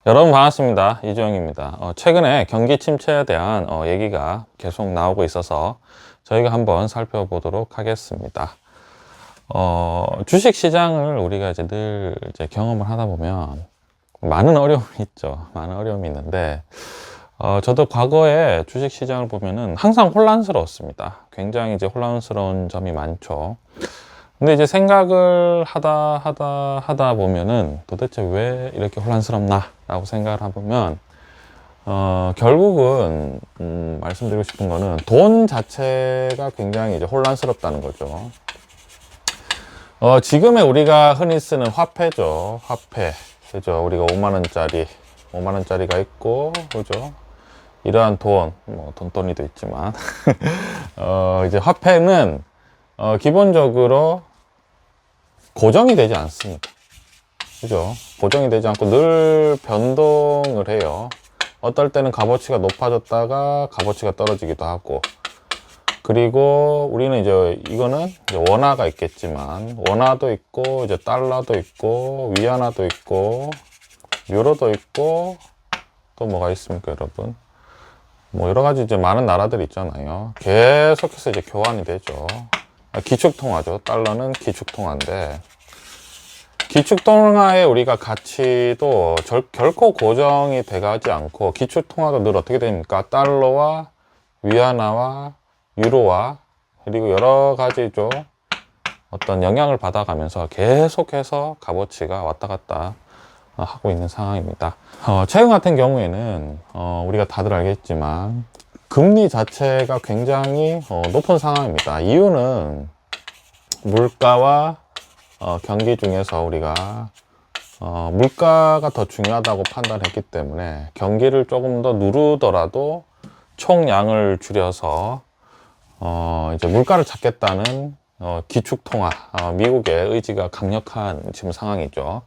여러분 반갑습니다. 이주영입니다. 최근에 경기 침체에 대한 얘기가 계속 나오고 있어서 저희가 한번 살펴보도록 하겠습니다. 주식 시장을 우리가 이제 늘 경험을 하다 보면 많은 어려움이 있죠. 많은 어려움이 있는데, 저도 과거에 주식 시장을 보면은 항상 혼란스러웠습니다. 굉장히 이제 혼란스러운 점이 많죠. 근데 이제 생각을 하다 보면은 도대체 왜 이렇게 혼란스럽나 라고 생각을 해보면, 결국은, 말씀드리고 싶은 거는 돈 자체가 굉장히 이제 혼란스럽다는 거죠. 지금의 우리가 흔히 쓰는 화폐죠. 화폐. 그죠. 우리가 5만원짜리가 있고, 그죠. 이러한 돈, 돈돈이도 있지만, 이제 화폐는, 기본적으로 고정이 되지 않습니다. 그죠? 고정이 되지 않고 늘 변동을 해요. 어떨 때는 값어치가 높아졌다가 값어치가 떨어지기도 하고, 그리고 우리는 이거는 원화가 있겠지만, 원화도 있고, 이제 달러도 있고, 위안화도 있고, 유로도 있고, 또 뭐가 있습니까, 여러분? 뭐 여러 가지 이제 많은 나라들이 있잖아요. 계속해서 이제 교환이 되죠. 기축통화죠. 달러는 기축통화인데, 기축통화의 우리가 가치도 결코 고정이 돼가지 않고, 기축통화가 늘 어떻게 됩니까? 달러와 위안화와 유로와 그리고 여러 가지죠. 어떤 영향을 받아가면서 계속해서 값어치가 왔다 갔다 하고 있는 상황입니다. 최근 같은 경우에는 우리가 다들 알겠지만 금리 자체가 굉장히 높은 상황입니다. 이유는 물가와 경기 중에서 우리가 물가가 더 중요하다고 판단했기 때문에 경기를 조금 더 누르더라도 총량을 줄여서 이제 물가를 잡겠다는 기축통화, 미국의 의지가 강력한 지금 상황이죠.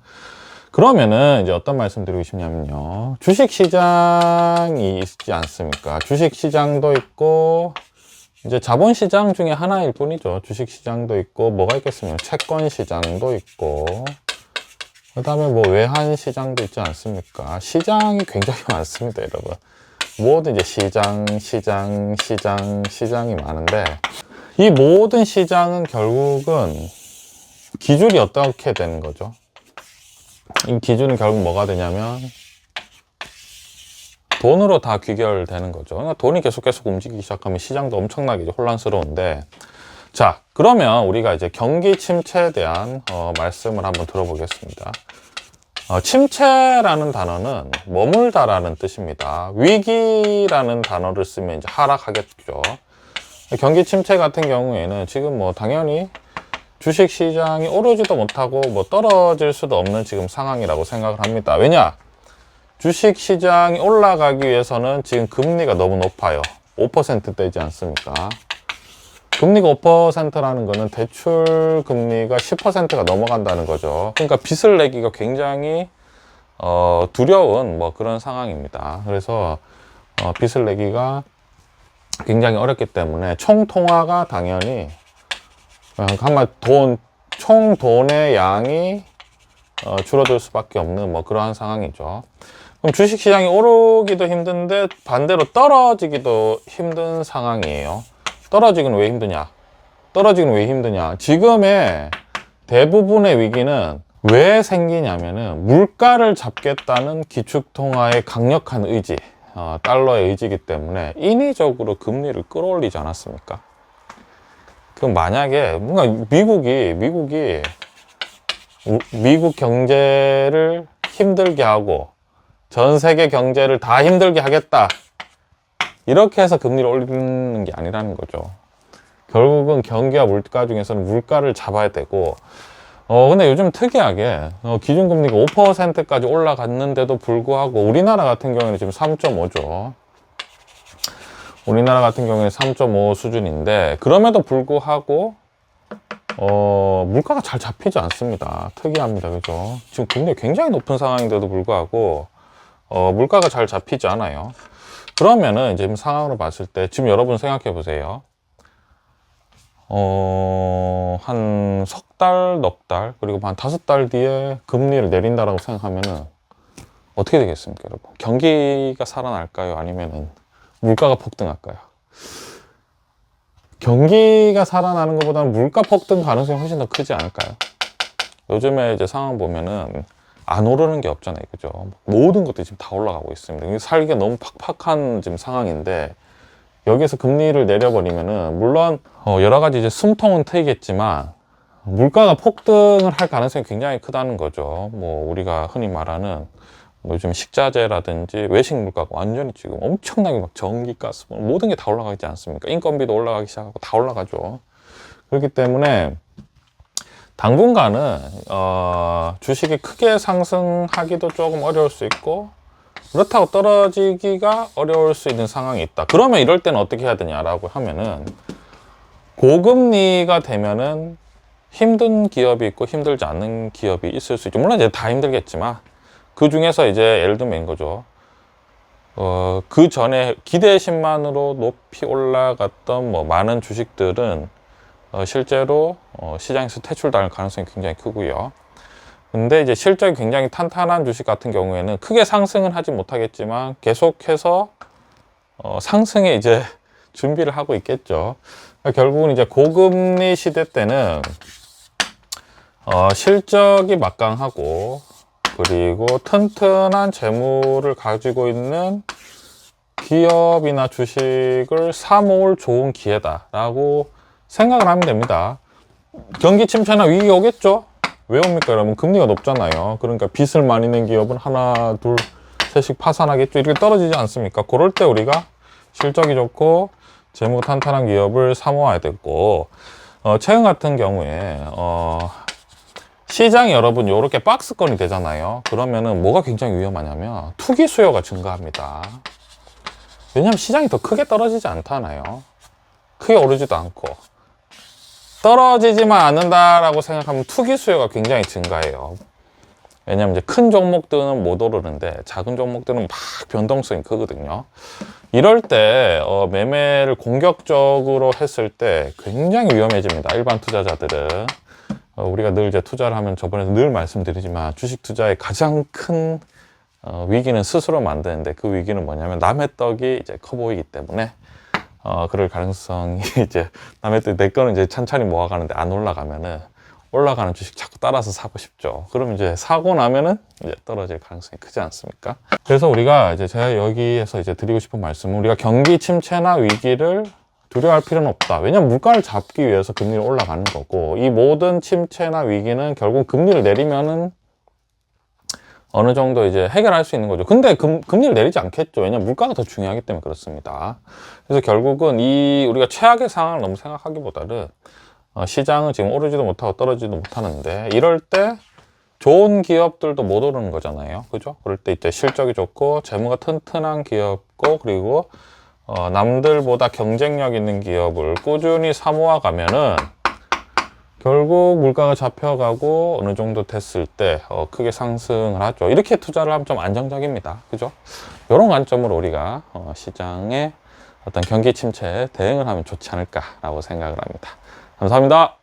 그러면은 이제 어떤 말씀 드리고 싶냐면요. 주식 시장이 있지 않습니까? 주식 시장도 있고, 이제 자본 시장 중에 하나일 뿐이죠. 주식 시장도 있고, 뭐가 있겠습니까? 채권 시장도 있고, 그 다음에 뭐 외환 시장도 있지 않습니까? 시장이 굉장히 많습니다, 여러분. 모든 이제 시장이 많은데, 이 모든 시장은 결국은 기준이 어떻게 되는 거죠? 이 기준은 결국 뭐가 되냐면 돈으로 다 귀결되는 거죠. 그러니까 돈이 계속 움직이기 시작하면 시장도 엄청나게 이제 혼란스러운데, 자, 그러면 우리가 이제 경기 침체에 대한 말씀을 한번 들어보겠습니다. 침체라는 단어는 머물다라는 뜻입니다. 위기라는 단어를 쓰면 이제 하락하겠죠. 경기 침체 같은 경우에는 지금 뭐 당연히 주식 시장이 오르지도 못하고 뭐 떨어질 수도 없는 지금 상황이라고 생각을 합니다. 왜냐? 주식 시장이 올라가기 위해서는 지금 금리가 너무 높아요. 5%대지 않습니까? 금리가 5%라는 거는 대출 금리가 10%가 넘어간다는 거죠. 그러니까 빚을 내기가 굉장히 두려운 뭐 그런 상황입니다. 그래서 빚을 내기가 굉장히 어렵기 때문에 총통화가 당연히 총 돈의 양이 줄어들 수밖에 없는 뭐 그러한 상황이죠. 그럼 주식 시장이 오르기도 힘든데 반대로 떨어지기도 힘든 상황이에요. 떨어지기는 왜 힘드냐? 지금의 대부분의 위기는 왜 생기냐면은 물가를 잡겠다는 기축통화의 강력한 의지, 달러의 의지이기 때문에 인위적으로 금리를 끌어올리지 않았습니까? 그럼 만약에 뭔가 미국 경제를 힘들게 하고 전 세계 경제를 다 힘들게 하겠다, 이렇게 해서 금리를 올리는 게 아니라는 거죠. 결국은 경기와 물가 중에서는 물가를 잡아야 되고, 근데 요즘 특이하게 기준금리가 5%까지 올라갔는데도 불구하고 우리나라 같은 경우에는 지금 3.5죠. 우리나라 같은 경우에는 3.5 수준인데, 그럼에도 불구하고 물가가 잘 잡히지 않습니다. 특이합니다. 그죠? 지금 금리가 굉장히 높은 상황인데도 불구하고 물가가 잘 잡히지 않아요. 그러면은 이제 상황으로 봤을 때 지금 여러분 생각해 보세요. 한 석 달, 넉 달, 그리고 한 5달 뒤에 금리를 내린다라고 생각하면은 어떻게 되겠습니까, 여러분? 경기가 살아날까요? 아니면은 물가가 폭등할까요? 경기가 살아나는 것보다는 물가 폭등 가능성이 훨씬 더 크지 않을까요? 요즘에 이제 상황 보면은 안 오르는 게 없잖아요, 그죠? 모든 것들이 지금 다 올라가고 있습니다. 살기가 너무 팍팍한 지금 상황인데, 여기서 금리를 내려버리면은 물론 여러 가지 이제 숨통은 트이겠지만 물가가 폭등을 할 가능성이 굉장히 크다는 거죠. 뭐 우리가 흔히 말하는 뭐 요즘 식자재라든지 외식 물가가 완전히 지금 엄청나게 막 전기, 가스 모든 게 다 올라가지 않습니까? 인건비도 올라가기 시작하고 다 올라가죠. 그렇기 때문에 당분간은 주식이 크게 상승하기도 조금 어려울 수 있고, 그렇다고 떨어지기가 어려울 수 있는 상황이 있다. 그러면 이럴 때는 어떻게 해야 되냐라고 하면은, 고금리가 되면은 힘든 기업이 있고 힘들지 않는 기업이 있을 수 있죠. 물론 이제 다 힘들겠지만 그 중에서 이제 예를 들면 거죠. 그 전에 기대심만으로 높이 올라갔던 뭐 많은 주식들은 실제로 시장에서 퇴출당할 가능성이 굉장히 크고요. 근데 이제 실적이 굉장히 탄탄한 주식 같은 경우에는 크게 상승은 하지 못하겠지만 계속해서 상승에 이제 준비를 하고 있겠죠. 그러니까 결국은 이제 고금리 시대 때는 실적이 막강하고, 그리고 튼튼한 재물을 가지고 있는 기업이나 주식을 사모을 좋은 기회다라고 생각을 하면 됩니다. 경기 침체나 위기 오겠죠? 왜 옵니까, 여러분? 금리가 높잖아요. 그러니까 빚을 많이 낸 기업은 하나, 둘, 셋씩 파산하겠죠. 이렇게 떨어지지 않습니까? 그럴 때 우리가 실적이 좋고 재무가 탄탄한 기업을 사모아야 되고, 최근 같은 경우에 시장이 여러분 이렇게 박스권이 되잖아요. 그러면은 뭐가 굉장히 위험하냐면 투기 수요가 증가합니다. 왜냐하면 시장이 더 크게 떨어지지 않잖아요. 크게 오르지도 않고. 떨어지지만 않는다라고 생각하면 투기 수요가 굉장히 증가해요. 왜냐면 이제 큰 종목들은 못 오르는데 작은 종목들은 막 변동성이 크거든요. 이럴 때 매매를 공격적으로 했을 때 굉장히 위험해집니다. 일반 투자자들은. 우리가 늘 이제 투자를 하면 저번에도 늘 말씀드리지만 주식 투자의 가장 큰 위기는 스스로 만드는데, 그 위기는 뭐냐면 남의 떡이 이제 커 보이기 때문에 그럴 가능성이 이제 남의 떡, 내 거는 이제 천천히 모아가는데 안 올라가면은 올라가는 주식 자꾸 따라서 사고 싶죠. 그럼 이제 사고 나면은 이제 떨어질 가능성이 크지 않습니까? 그래서 우리가 이제 제가 여기에서 이제 드리고 싶은 말씀은, 우리가 경기 침체나 위기를 두려워할 필요는 없다. 왜냐면 물가를 잡기 위해서 금리를 올라가는 거고, 이 모든 침체나 위기는 결국 금리를 내리면은 어느 정도 이제 해결할 수 있는 거죠. 근데 금리를 내리지 않겠죠. 왜냐면 물가가 더 중요하기 때문에 그렇습니다. 그래서 결국은 우리가 최악의 상황을 너무 생각하기보다는 시장은 지금 오르지도 못하고 떨어지지도 못하는데, 이럴 때 좋은 기업들도 못 오르는 거잖아요. 그죠? 그럴 때 이제 실적이 좋고 재무가 튼튼한 기업고, 그리고 남들보다 경쟁력 있는 기업을 꾸준히 사모아 가면은 결국 물가가 잡혀가고 어느 정도 됐을 때 크게 상승을 하죠. 이렇게 투자를 하면 좀 안정적입니다. 그죠? 이런 관점으로 우리가 시장의 어떤 경기 침체에 대응을 하면 좋지 않을까라고 생각을 합니다. 감사합니다.